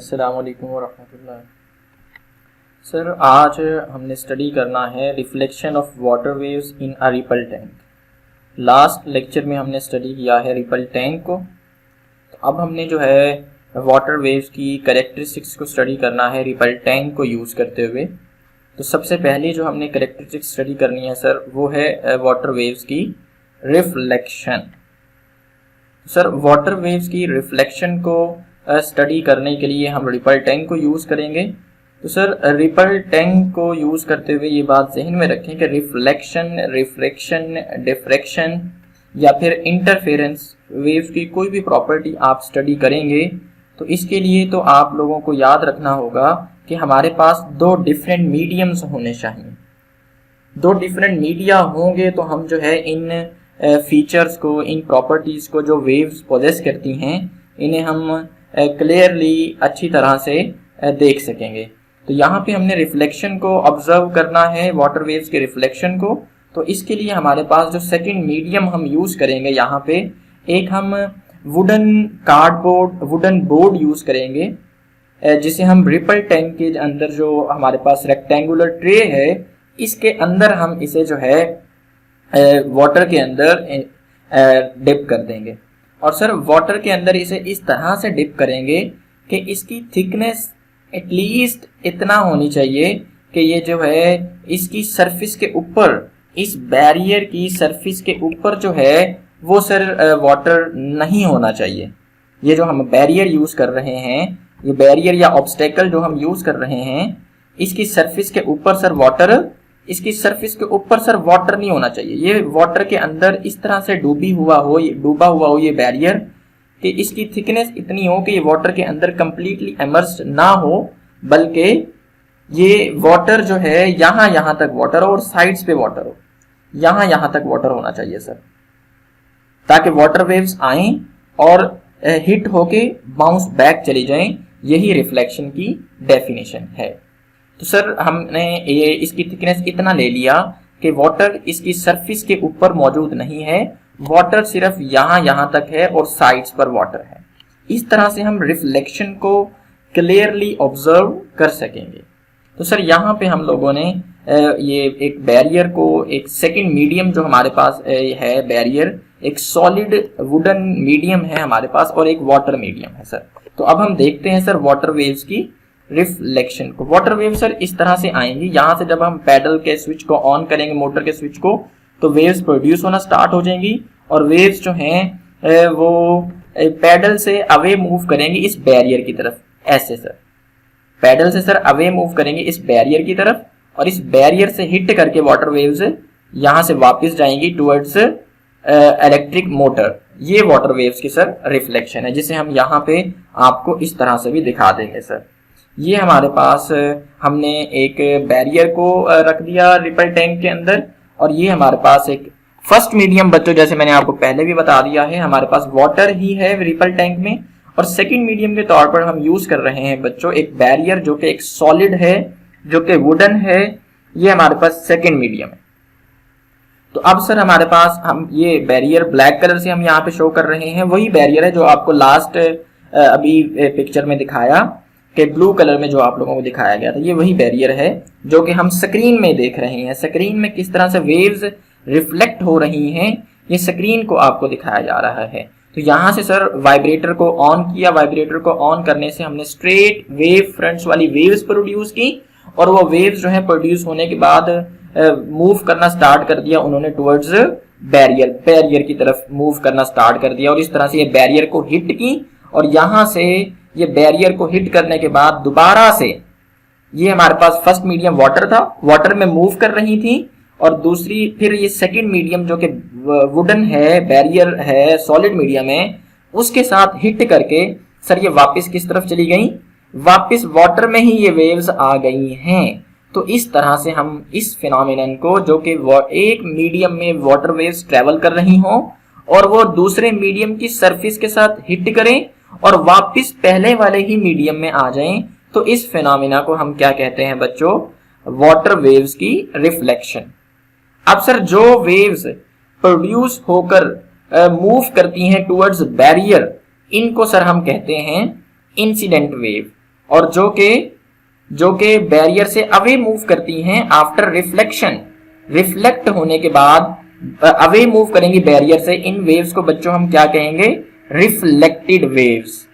अस्सलाम वालेकुम वरहमतुल्लाह। सर आज हमने स्टडी करना है reflection of water waves in a ripple tank. Last lecture में हमने स्टडी किया है रिपल टैंक को, तो अब हमने जो है वाटर वेव्स की कैरेक्टरिस्टिक्स को स्टडी करना है रिपल टैंक को यूज़ करते हुए। तो सबसे पहले जो हमने कैरेक्टरिस्टिक्स स्टडी करनी है सर वो है वाटर वेव्स की रिफ्लेक्शन। सर वाटर वेव्स की रिफ्लेक्शन को स्टडी करने के लिए हम रिपल टैंक को यूज़ करेंगे। तो सर रिपल टैंक को यूज़ करते हुए ये बात जहन में रखें कि रिफ्लेक्शन, रिफ्रैक्शन, डिफ्रैक्शन या फिर इंटरफेरेंस वेव्स की कोई भी प्रॉपर्टी आप स्टडी करेंगे तो इसके लिए तो आप लोगों को याद रखना होगा कि हमारे पास दो डिफरेंट मीडियम्स होने चाहिए। दो डिफरेंट मीडिया होंगे तो हम जो है इन फीचर्स को, इन प्रॉपर्टीज़ को जो वेव्स पोजेस करती हैं इन्हें हम क्लियरली अच्छी तरह से देख सकेंगे। तो यहाँ पे हमने रिफ्लेक्शन को ऑब्जर्व करना है, वाटर वेव्स के रिफ्लेक्शन को। तो इसके लिए हमारे पास जो सेकंड मीडियम हम यूज़ करेंगे यहाँ पे एक हम wooden cardboard, wooden board use करेंगे, जिसे हम रिपल टैंक के अंदर जो हमारे पास रेक्टेंगुलर ट्रे है इसके अंदर हम इसे जो है वाटर के अंदर डिप कर देंगे। और सर वाटर के अंदर इसे इस तरह से डिप करेंगे कि इसकी थिकनेस एटलीस्ट इतना होनी चाहिए कि ये जो है इसकी सरफेस के ऊपर, इस बैरियर की सरफेस के ऊपर जो है वो सर वाटर नहीं होना चाहिए। ये जो हम बैरियर यूज़ कर रहे हैं, ये बैरियर या ऑब्स्टेकल जो हम यूज़ कर रहे हैं, इसकी सरफेस के ऊपर सर वाटर, इसकी सरफेस के ऊपर सर वाटर नहीं होना चाहिए। ये वाटर के अंदर इस तरह से डूबा हुआ हो ये बैरियर कि इसकी थिकनेस इतनी हो कि ये वाटर के अंदर कंप्लीटली इमर्स्ड ना हो, बल्कि ये वाटर जो है यहाँ तक वाटर हो और साइड्स पे वाटर हो, यहाँ तक वाटर होना चाहिए सर, ताकि वाटर वेव्स आएं और हिट होके बाउंस बैक चली जाएं। यही रिफ्लेक्शन की डेफिनेशन है। तो सर हमने ये इसकी थिकनेस इतना ले लिया कि वाटर इसकी सरफेस के ऊपर मौजूद नहीं है, वाटर सिर्फ यहाँ तक है और साइड्स पर वाटर है। इस तरह से हम रिफ्लेक्शन को क्लियरली ऑब्जर्व कर सकेंगे। तो सर यहाँ पे हम लोगों ने ये एक बैरियर को, एक सेकंड मीडियम जो हमारे पास है बैरियर, एक सॉलिड वुडन मीडियम है हमारे पास और एक वाटर मीडियम है सर। तो अब हम देखते हैं सर वाटर वेव्स की रिफ्लेक्शन को। वाटर वेव सर इस तरह से आएंगी, यहाँ से जब हम पैडल के स्विच को ऑन करेंगे, मोटर के स्विच को, तो वेव्स प्रोड्यूस होना स्टार्ट हो जाएंगी और वेव्स जो हैं वो पैडल से अवे मूव करेंगी इस बैरियर की तरफ। ऐसे सर पैडल से सर अवे मूव करेंगे इस बैरियर की तरफ और इस बैरियर से हिट करके वाटर वेव्स यहाँ से वापस जाएंगी टुवर्ड्स इलेक्ट्रिक मोटर। ये वाटर वेव्स की सर रिफ्लेक्शन है, जिसे हम यहाँ पे आपको इस तरह से भी दिखा देंगे सर। ये हमारे पास हमने एक बैरियर को रख दिया रिपल टैंक के अंदर और ये हमारे पास एक फर्स्ट मीडियम, बच्चों जैसे मैंने आपको पहले भी बता दिया है, हमारे पास वाटर ही है रिपल टैंक में। और सेकंड मीडियम के तौर पर हम यूज कर रहे हैं बच्चों एक बैरियर जो कि एक सॉलिड है, जो कि वुडन है। ये हमारे पास सेकंड मीडियम है। तो अब सर हमारे पास हम ये बैरियर ब्लैक कलर से हम यहाँ पे शो कर रहे हैं, वही बैरियर है जो आपको लास्ट अभी पिक्चर में दिखाया कि ब्लू कलर में जो आप लोगों को दिखाया गया था। ये वही बैरियर है जो कि हम स्क्रीन में देख रहे हैं। स्क्रीन में किस तरह से वेव्स रिफ्लेक्ट हो रही हैं, ये स्क्रीन को आपको दिखाया जा रहा है। तो यहाँ से सर वाइब्रेटर को ऑन किया, वाइब्रेटर को ऑन करने से हमने स्ट्रेट वेव फ्रंट्स वाली वेव्स प्रोड्यूस की और वो वेव्स जो है प्रोड्यूस होने के बाद मूव करना स्टार्ट कर दिया उन्होंने टुवर्ड्स बैरियर की तरफ मूव करना स्टार्ट कर दिया और इस तरह से ये बैरियर को हिट की और यहाँ से ये बैरियर को हिट करने के बाद दोबारा से ये हमारे पास फर्स्ट मीडियम वाटर था, वाटर में मूव कर रही थी और दूसरी फिर ये सेकंड मीडियम जो कि वुडन है, बैरियर है, सॉलिड मीडियम है, उसके साथ हिट करके सर ये वापस किस तरफ चली गई, वापस वाटर में ही ये वेव्स आ गई हैं। तो इस तरह से हम इस फिनोमिनन को, जो कि एक मीडियम में वाटर वेव्स ट्रेवल कर रही हों और वो दूसरे मीडियम की सरफेस के साथ हिट करें और वापस पहले वाले ही मीडियम में आ जाएं, तो इस फिनोमिना को हम क्या कहते हैं बच्चों, वाटर वेव्स की रिफ्लेक्शन। अब सर जो वेव्स प्रोड्यूस होकर मूव करती हैं टुवर्ड्स बैरियर, इनको सर हम कहते हैं इंसिडेंट वेव। और जो के बैरियर से अवे मूव करती हैं आफ्टर रिफ्लेक्शन, रिफ्लेक्ट होने के बाद अवे मूव करेंगी बैरियर से, इन वेव्स को बच्चों हम क्या कहेंगे, रिफ्लेक्टेड वेव्स।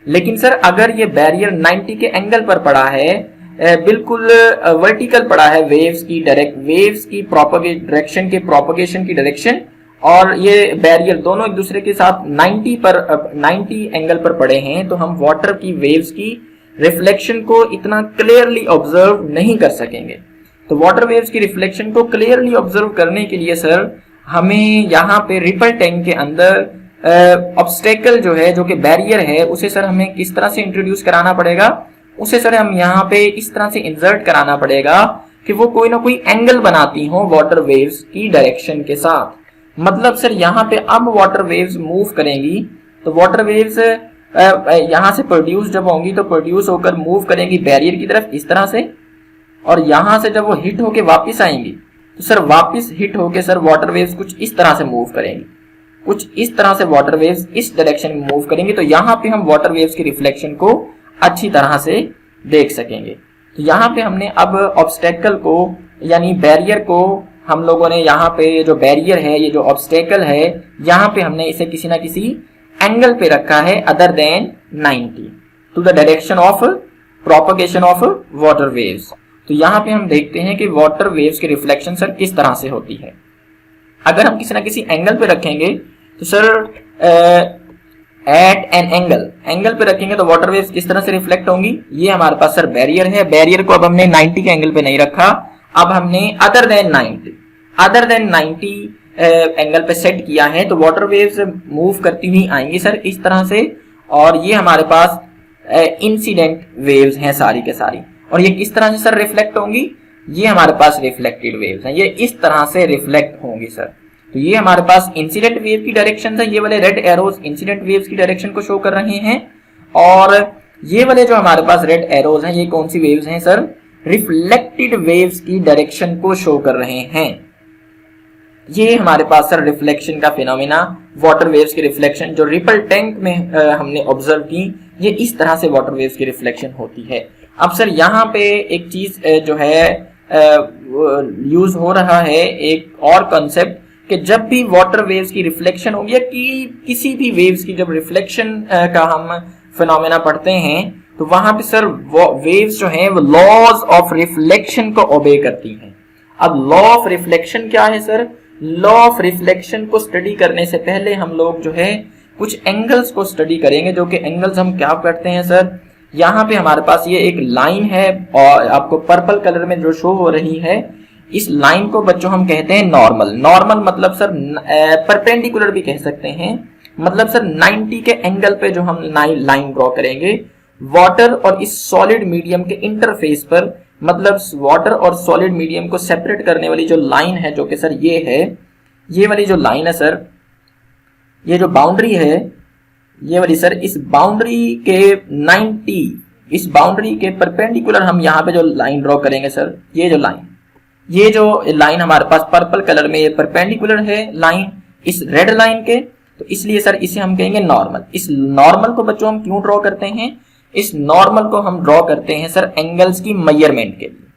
लेकिन सर अगर ये बैरियर 90 के एंगल पर पड़ा है, बिल्कुल वर्टिकल पड़ा है वेव्स की डायरेक्शन के प्रोपगेशन की डायरेक्शन, और ये बैरियर दोनों एक दूसरे के साथ 90 एंगल पर पड़े हैं, तो हम वाटर की वेव्स की रिफ्लेक्शन को इतना क्लियरली ऑब्जर्व नहीं कर सकेंगे। तो वाटर वेव्स की रिफ्लेक्शन को क्लियरली ऑब्जर्व करने के लिए सर हमें यहाँ पे रिपल टैंक के अंदर ऑब्स्टेकल जो है, जो कि बैरियर है, उसे सर हमें किस तरह से इंट्रोड्यूस कराना पड़ेगा, उसे सर हम यहाँ पे इस तरह से इंसर्ट कराना पड़ेगा कि वो कोई ना कोई एंगल बनाती हो वाटर वेव्स की डायरेक्शन के साथ। मतलब सर यहाँ पे अब वाटर वेव्स मूव करेंगी तो वाटर वेव्स यहाँ से प्रोड्यूस जब होंगी तो प्रोड्यूस होकर मूव करेंगी बैरियर की तरफ इस तरह से, और यहाँ से जब वो हिट होके वापस आएंगी तो सर वापस हिट होके सर वाटर वेव्स कुछ इस तरह से मूव करेंगी, कुछ इस तरह से वाटर वेव्स इस डायरेक्शन में मूव करेंगी। तो यहाँ पे हम वाटर वेव्स की रिफ्लेक्शन को अच्छी तरह से देख सकेंगे। तो यहाँ पे हमने अब ऑब्स्टेकल को यानी बैरियर को हम लोगों ने यहाँ पे जो बैरियर है, ये जो ऑब्स्टेकल है, यहाँ पे हमने इसे किसी ना किसी एंगल पे रखा है other than 90 to the direction of propagation of water waves. तो यहाँ पे हम देखते हैं कि वाटर वेव्स की रिफ्लेक्शन सर किस तरह से होती है। अगर हम किसी ना किसी एंगल पे रखेंगे तो सर एट एन एंगल पे रखेंगे तो वाटर वेव्स किस तरह से रिफ्लेक्ट होंगी। ये हमारे पास सर बैरियर है, बैरियर को अब हमने 90 के एंगल पे नहीं रखा, अब हमने अदर देन 90 एंगल पे सेट किया है। तो वाटर वेव्स मूव करती हुई आएंगी सर इस तरह से, और ये हमारे पास इंसिडेंट वेव्स हैं सारी के सारी, और ये किस तरह से सर रिफ्लेक्ट होंगी, ये हमारे पास रिफ्लेक्टेड वेव्स हैं, ये इस तरह से रिफ्लेक्ट होंगी सर। तो ये हमारे पास इंसिडेंट वेव की डायरेक्शन है, ये वाले रेड एरोज इंसिडेंट वेव्स की डायरेक्शन को शो कर रहे हैं, और ये वाले जो हमारे पास रेड एरोज हैं ये कौन सी वेव्स हैं सर, रिफ्लेक्टेड वेव्स की डायरेक्शन को शो कर रहे हैं। ये हमारे पास सर रिफ्लेक्शन का फिनोमेना, वाटर वेव्स की रिफ्लेक्शन जो रिपल टैंक में हमने ऑब्जर्व की, ये इस तरह से वाटर वेव्स की रिफ्लेक्शन होती है। अब सर यहाँ पे एक चीज जो है यूज हो रहा है, एक और कॉन्सेप्ट, कि जब भी वाटर वेव्स की रिफ्लेक्शन होगी या कि किसी भी वेव्स की जब रिफ्लेक्शन का हम फिनोमेना पढ़ते हैं तो वहां पे सर वेव्स जो हैं वो लॉज ऑफ रिफ्लेक्शन को ओबे करती हैं। अब लॉ ऑफ रिफ्लेक्शन क्या है सर, लॉ ऑफ रिफ्लेक्शन को स्टडी करने से पहले हम लोग जो है कुछ एंगल्स को स्टडी करेंगे, जो कि एंगल्स हम क्या करते हैं सर, यहाँ पे हमारे पास ये एक लाइन है और आपको पर्पल कलर में जो शो हो रही है, इस लाइन को बच्चों हम कहते हैं नॉर्मल। नॉर्मल मतलब सर परपेंडिकुलर भी कह सकते हैं, मतलब सर 90 के एंगल पे जो हम लाइन ड्रॉ करेंगे वाटर और इस सॉलिड मीडियम के इंटरफेस पर, मतलब वाटर और सॉलिड मीडियम को सेपरेट करने वाली जो लाइन है, जो कि सर ये है, ये वाली जो लाइन है सर, ये जो बाउंड्री है ये वाली सर, इस बाउंड्री के 90, इस बाउंड्री के परपेंडिकुलर हम यहाँ पे जो लाइन ड्रॉ करेंगे सर, ये जो लाइन हमारे पास पर्पल कलर में ये परपेंडिकुलर है लाइन इस रेड लाइन के, तो इसलिए सर इसे हम कहेंगे नॉर्मल। इस नॉर्मल को बच्चों हम क्यों ड्रॉ करते हैं, इस नॉर्मल को हम ड्रॉ करते हैं सर एंगल्स की मेजरमेंट के लिए।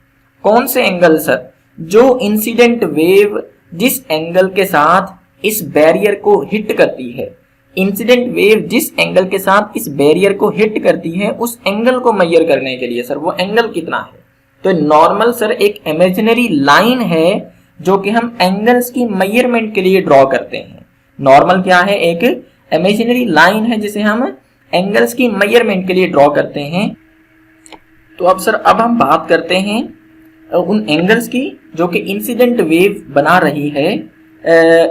कौन से एंगल सर, जो इंसिडेंट वेव जिस एंगल के साथ इस बैरियर को हिट करती है, इंसिडेंट वेव जिस एंगल के साथ इस बैरियर को हिट करती है, उस एंगल को मेजर करने के लिए सर वो एंगल कितना है। तो नॉर्मल सर एक इमेजिनरी लाइन है जो कि हम एंगल्स की मेजरमेंट के लिए ड्रॉ करते हैं। नॉर्मल क्या है, एक इमेजिनरी लाइन है जिसे हम एंगल्स की मेजरमेंट के लिए ड्रॉ करते हैं। तो अब सर अब हम बात करते हैं उन एंगल्स की जो कि इंसिडेंट वेव बना रही है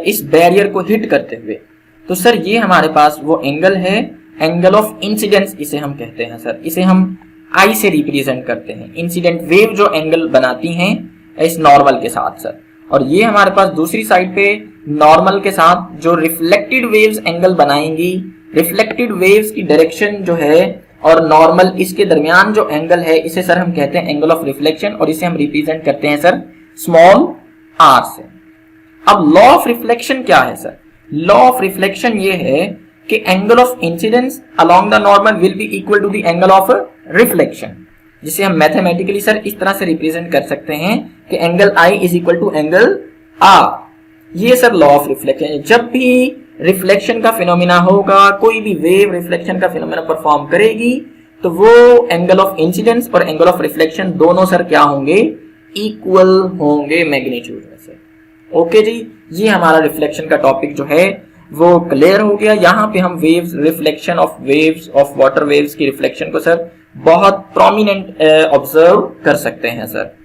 इस बैरियर को हिट करते हुए। तो सर ये हमारे पास वो एंगल है, एंगल ऑफ इंसिडेंस इसे हम कहते हैं सर, इसे हम आई से रिप्रेजेंट करते हैं, इंसिडेंट वेव जो एंगल बनाती हैं इस नॉर्मल के साथ सर। और ये हमारे पास दूसरी साइड पे नॉर्मल के साथ जो रिफ्लेक्टेड वेव्स एंगल बनाएंगी, रिफ्लेक्टेड वेव्स की डायरेक्शन जो है और नॉर्मल इसके दरमियान जो एंगल है, इसे सर हम कहते हैं एंगल ऑफ रिफ्लेक्शन, और इसे हम रिप्रेजेंट करते हैं सर स्मॉल आर से। अब लॉ ऑफ रिफ्लेक्शन क्या है सर, लॉ ऑफ रिफ्लेक्शन ये है कि angle of incidence along the normal will be equal to the angle of reflection, जिसे हम मैथमेटिकली सर इस तरह से रिप्रेजेंट कर सकते हैं कि angle I is equal to angle R. ये सर लॉ ऑफ रिफ्लेक्शन है। जब भी रिफ्लेक्शन का फिनोमिना होगा, कोई भी वेव रिफ्लेक्शन का फिनोमिना परफॉर्म करेगी, तो वो एंगल ऑफ इंसिडेंस और एंगल ऑफ रिफ्लेक्शन दोनों सर क्या होंगे, इक्वल होंगे मैग्नीट्यूड में से। ओके जी, ये हमारा रिफ्लेक्शन का टॉपिक जो है वो क्लियर हो गया। यहाँ पे हम waves, reflection of waves of water waves की रिफ्लेक्शन को सर बहुत प्रोमिनेंट ऑब्जर्व कर सकते हैं सर।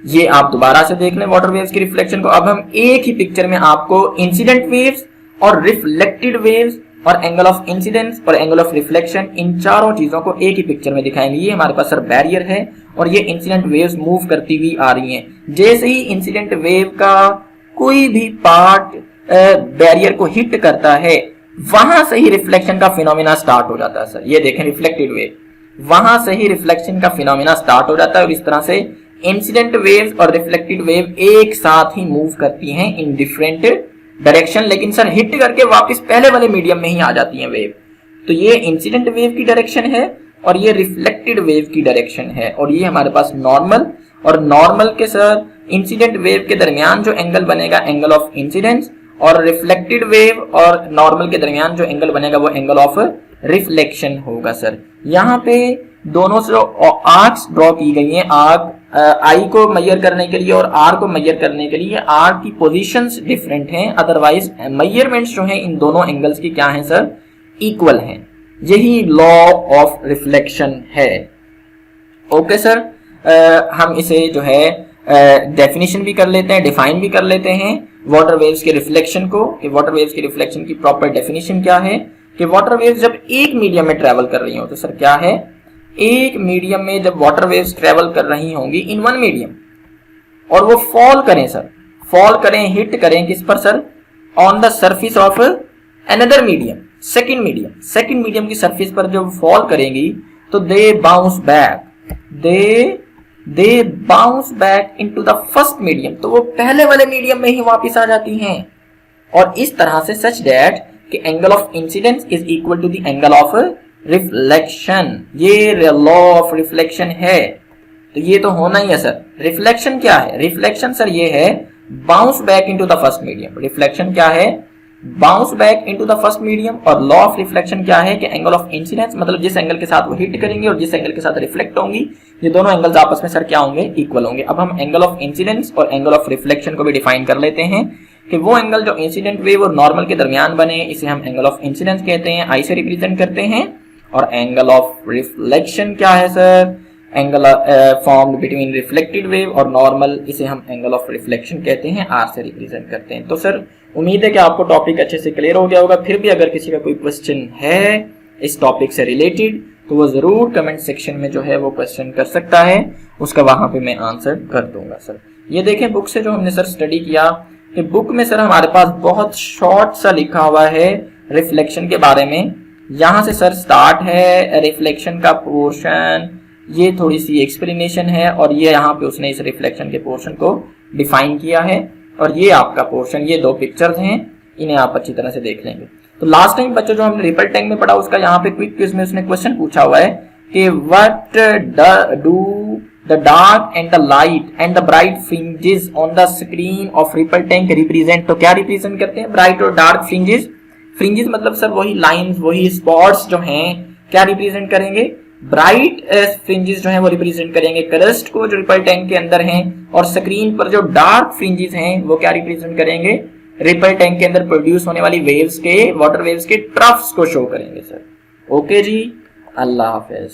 ये आप दोबारा से देख लें वाटर वेव्स की रिफ्लेक्शन को। अब हम एक ही पिक्चर में आपको इंसिडेंट वेव्स और रिफ्लेक्टेड वेव्स और एंगल ऑफ इंसिडेंस और एंगल ऑफ रिफ्लेक्शन, इन चारों चीजों को एक ही पिक्चर में दिखाएंगे। ये हमारे पास सर बैरियर है और ये इंसिडेंट वेव्स मूव करती हुई आ रही हैं। जैसे ही इंसिडेंट वेव का कोई भी पार्ट बैरियर को हिट करता है, वहां से ही रिफ्लेक्शन का फिनोमिना स्टार्ट हो जाता है सर। ये देखें रिफ्लेक्टेड वेव, वहां से ही रिफ्लेक्शन का फिनोमिना स्टार्ट हो जाता है और इस तरह से इंसिडेंट वेव्स और रिफ्लेक्टेड वेव एक साथ ही मूव करती हैं इन डिफरेंट डायरेक्शन, लेकिन सर हिट करके वापस पहले वाले मीडियम में ही आ जाती हैं वेव। तो ये इंसिडेंट वेव की डायरेक्शन है और ये रिफ्लेक्टेड वेव की डायरेक्शन है। और ये हमारे पास नॉर्मल, और नॉर्मल के सर इंसिडेंट वेव के दरमियान जो एंगल बनेगा एंगल ऑफ इंसिडेंस, और रिफ्लेक्टेड वेव और नॉर्मल के दरमियान जो एंगल बनेगा वो एंगल ऑफ रिफ्लेक्शन होगा सर। यहाँ पे दोनों से आर्क्स ड्रॉ की गई हैं, आर्क आई को मेजर करने के लिए और आर को मेजर करने के लिए। आर की पोजीशंस डिफरेंट हैं, अदरवाइज मेजरमेंट्स जो हैं इन दोनों एंगल्स की क्या हैं सर, इक्वल हैं। यही लॉ ऑफ रिफ्लेक्शन है। ओके सर, हम इसे जो है डेफिनेशन भी कर लेते हैं, डिफाइन भी कर लेते हैं वाटर वेव्स के रिफ्लेक्शन को। कि वाटर वेव्स के रिफ्लेक्शन की प्रॉपर डेफिनेशन क्या है कि वाटर वेव्स जब एक मीडियम में ट्रेवल कर रही हो तो सर क्या है, एक मीडियम में जब वाटर वेव्स ट्रेवल कर रही होंगी इन वन मीडियम, और वो फॉल करें सर, फॉल करें, हिट करें किस पर sir, on the surface of another medium, second medium की सरफेस पर जब फॉल करेंगी तो दे bounce back into the first medium, तो वो पहले वाले मीडियम में ही वापस आ जाती हैं। और इस तरह से सच दैट कि angle of incidence is equal to the angle of reflection. ये लॉ ऑफ रिफ्लेक्शन है, तो ये तो होना ही है सर। रिफ्लेक्शन क्या है, रिफ्लेक्शन सर ये है bounce back into the first medium. Reflection क्या है, bounce back into the first medium. और लॉ ऑफ रिफ्लेक्शन क्या है कि एंगल ऑफ इंसिडेंस, मतलब जिस एंगल के साथ वो हिट करेंगे और जिस एंगल के साथ रिफ्लेक्ट होंगी, ये दोनों एंगल्स आपस में सर क्या होंगे, इक्वल होंगे। अब हम एंगल ऑफ इंसिडेंस और एंगल ऑफ रिफ्लेक्शन को भी डिफाइन कर लेते हैं कि वो एंगल जो इंसिडेंट वेव और नॉर्मल के दरमियान बने, इसे हम एंगल ऑफ इंसिडेंस कहते हैं, आई से रिप्रेजेंट करते हैं। और एंगल ऑफ रिफ्लेक्शन क्या है sir, angle formed between reflected wave और नॉर्मल, इसे हम एंगल ऑफ रिफ्लेक्शन कहते हैं, आर से रिप्रेजेंट करते हैं। तो सर उम्मीद है कि आपको टॉपिक अच्छे से क्लियर हो गया होगा। फिर भी अगर किसी का कोई क्वेश्चन है इस टॉपिक से रिलेटेड तो वो जरूर कमेंट सेक्शन में जो है वो क्वेश्चन कर सकता है, उसका वहां पे मैं आंसर कर दूंगा सर। ये देखें बुक से जो हमने सर स्टडी किया, कि बुक में सर हमारे पास बहुत शॉर्ट सा लिखा हुआ है रिफ्लेक्शन के बारे में। यहाँ से सर स्टार्ट है रिफ्लेक्शन का पोर्शन, ये थोड़ी सी एक्सप्लेनेशन है, और ये यहाँ पे उसने इस रिफ्लेक्शन के पोर्शन को डिफाइन किया है। और ये आपका पोर्शन, ये दो पिक्चर्स हैं, इन्हें आप अच्छी तरह से देख लेंगे। तो लास्ट टाइम बच्चों जो हमने रिपल टैंक में पढ़ा, उसका यहाँ पे क्विक क्विज में उसने क्वेश्चन पूछा हुआ है कि what do the dark and the light and the bright fringes on the screen of ripple tank represent. तो क्या रिप्रेजेंट करते हैं, ब्राइट और डार्क फ्रिंजेस। फ्रिंजेस मतलब सर वही लाइंस, वही स्पॉट्स जो हैं, क्या रिप्रेजेंट करेंगे, ब्राइट फ्रिंजेस जो हैं वो रिप्रेजेंट करेंगे क्रस्ट को जो रिपल टैंक के अंदर हैं, और स्क्रीन पर जो डार्क फ्रिंजेस हैं वो क्या रिप्रेजेंट करेंगे, रिपल टैंक के अंदर प्रोड्यूस होने वाली वेव्स के, वाटर वेव्स के ट्रफ्स को शो करेंगे सर। ओके जी, अल्लाह हाफिज।